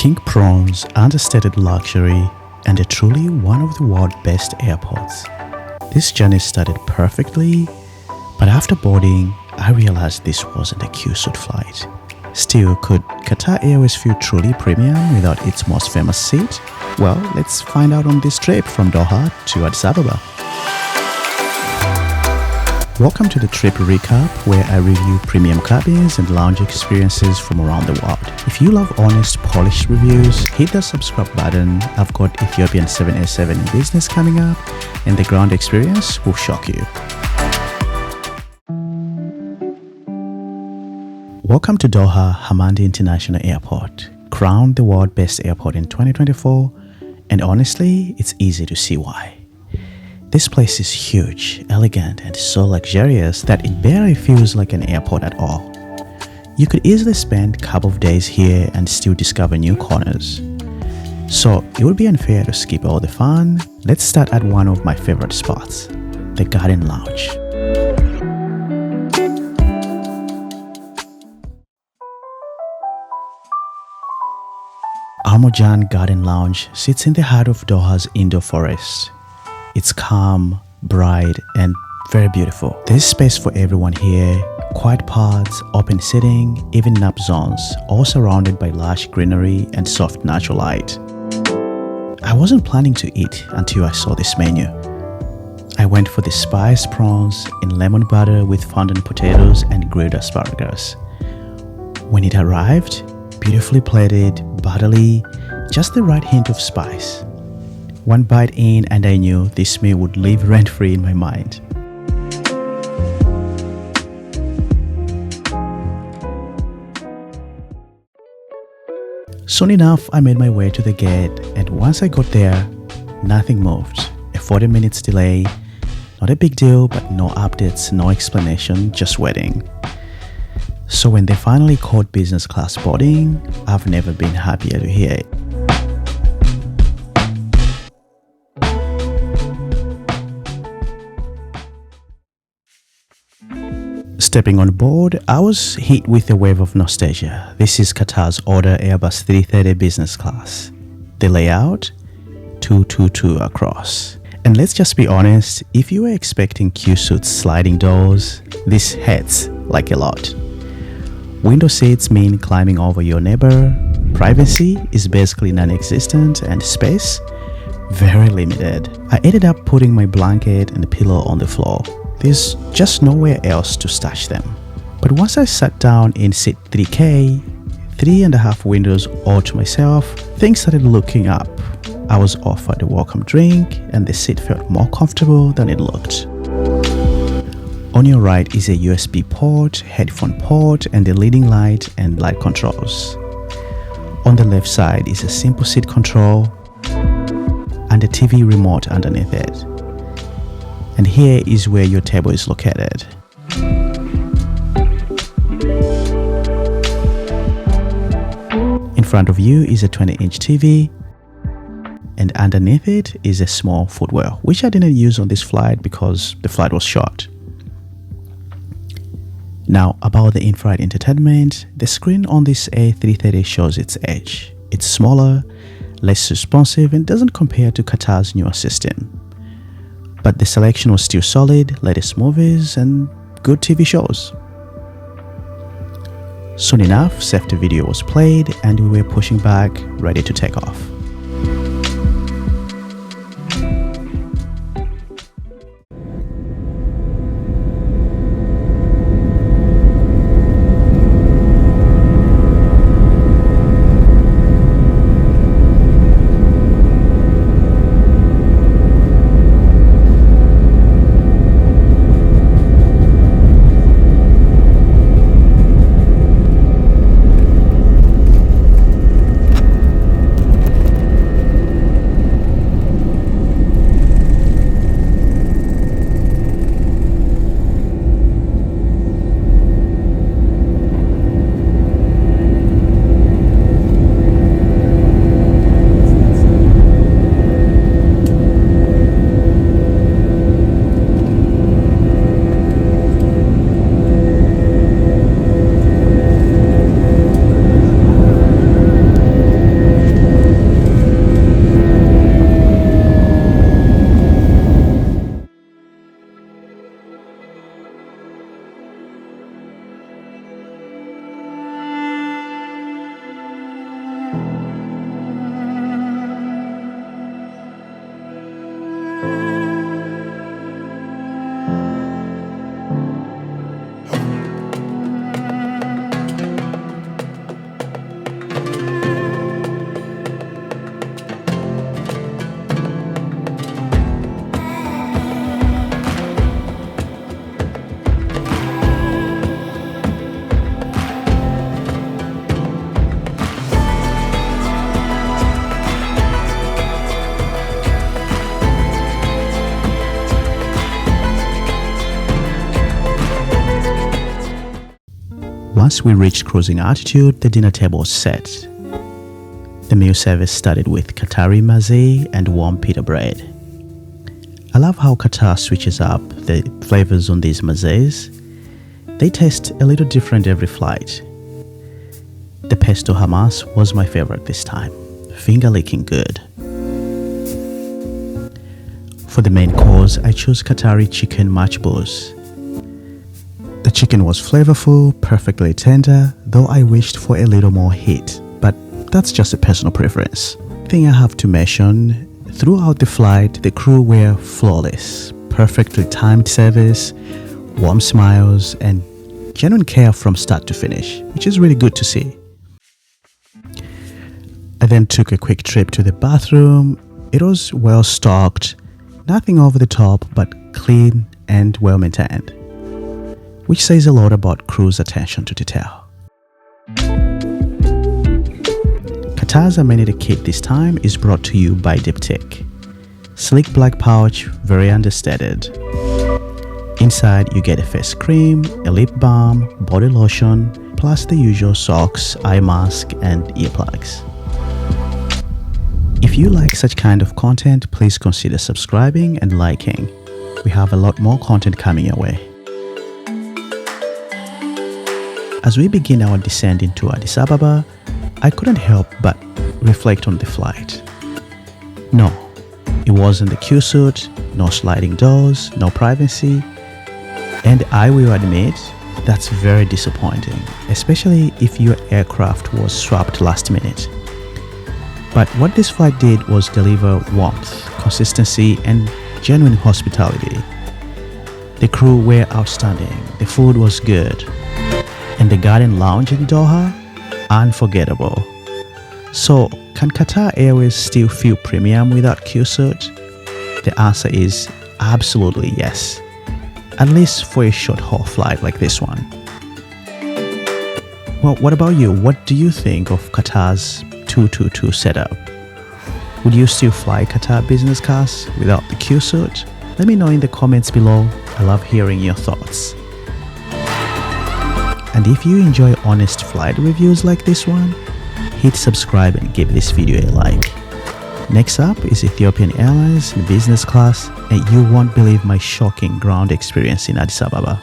Think Prawns, understated luxury, and truly one of the world's best airports. This journey started perfectly, but after boarding, I realized this wasn't a Qsuite flight. Still, could Qatar Airways feel truly premium without its most famous seat? Well, let's find out on this trip from Doha to Addis Ababa. Welcome to the trip recap, where I review premium cabins and lounge experiences from around the world. If you love honest, polished reviews, hit the subscribe button. I've got Ethiopian 787 in business coming up, and the ground experience will shock you. Welcome to Doha Hamad International Airport, crowned the world's best airport in 2024, and honestly, it's easy to see why. This place is huge, elegant, and so luxurious that it barely feels like an airport at all. You could easily spend a couple of days here and still discover new corners. So it would be unfair to skip all the fun. Let's start at one of my favorite spots, the Garden Lounge. Mourjan Garden Lounge sits in the heart of Doha's indoor forest. It's calm, bright, and very beautiful. There's space for everyone here, quiet paths, open seating, even nap zones, all surrounded by lush greenery and soft natural light. I wasn't planning to eat until I saw this menu. I went for the spiced prawns in lemon butter with fondant potatoes and grilled asparagus. When it arrived, beautifully plated, buttery, just the right hint of spice. One bite in and I knew this meal would live rent-free in my mind. Soon enough, I made my way to the gate, and once I got there, nothing moved. A 40 minutes delay, not a big deal, but no updates, no explanation, just waiting. So when they finally called business class boarding, I've never been happier to hear it. Stepping on board, I was hit with a wave of nostalgia. This is Qatar's older Airbus 330 Business Class. The layout, 222 across. And let's just be honest, if you were expecting Qsuite sliding doors, this hurts like a lot. Window seats mean climbing over your neighbor, privacy is basically non-existent, and space, very limited. I ended up putting my blanket and pillow on the floor. There's just nowhere else to stash them. But once I sat down in seat 3K, 3.5 windows all to myself, things started looking up. I was offered a welcome drink, and the seat felt more comfortable than it looked. On your right is a USB port, headphone port, and the leading light and light controls. On the left side is a simple seat control and a TV remote underneath it. And here is where your table is located. In front of you is a 20-inch TV, and underneath it is a small footwell, which I didn't use on this flight because the flight was short. Now, about the in-flight entertainment, the screen on this A330 shows its age. It's smaller, less responsive, and doesn't compare to Qatar's newer system. But the selection was still solid, latest movies, and good TV shows. Soon enough, safety video was played, and we were pushing back, ready to take off. Once we reached cruising altitude, the dinner table was set. The meal service started with Qatari Meze and warm pita bread. I love how Qatar switches up the flavors on these Mezes. They taste a little different every flight. The pesto hummus was my favorite this time, finger licking good. For the main course, I chose Qatari chicken machbouz. The chicken was flavorful, perfectly tender, though I wished for a little more heat, but that's just a personal preference. Thing I have to mention, throughout the flight, the crew were flawless, perfectly timed service, warm smiles, and genuine care from start to finish, which is really good to see. I then took a quick trip to the bathroom. It was well stocked, nothing over the top, but clean and well maintained, which says a lot about crew's attention to detail. Qatar's Amenity Kit this time is brought to you by Diptyque. Sleek black pouch, very understated. Inside you get a face cream, a lip balm, body lotion, plus the usual socks, eye mask and earplugs. If you like such kind of content, please consider subscribing and liking. We have a lot more content coming your way. As we begin our descent into Addis Ababa, I couldn't help but reflect on the flight. No, it wasn't the Qsuite, no sliding doors, no privacy, and I will admit that's very disappointing, especially if your aircraft was swapped last minute. But what this flight did was deliver warmth, consistency, and genuine hospitality. The crew were outstanding, the food was good, and the garden lounge in Doha, unforgettable. So, can Qatar Airways still feel premium without Qsuite? The answer is absolutely yes, at least for a short haul flight like this one. Well, what about you? What do you think of Qatar's 222 setup? Would you still fly Qatar Business Class without the Qsuite? Let me know in the comments below. I love hearing your thoughts. And if you enjoy honest flight reviews like this one, hit subscribe and give this video a like. Next up is Ethiopian Airlines in business class, and you won't believe my shocking ground experience in Addis Ababa.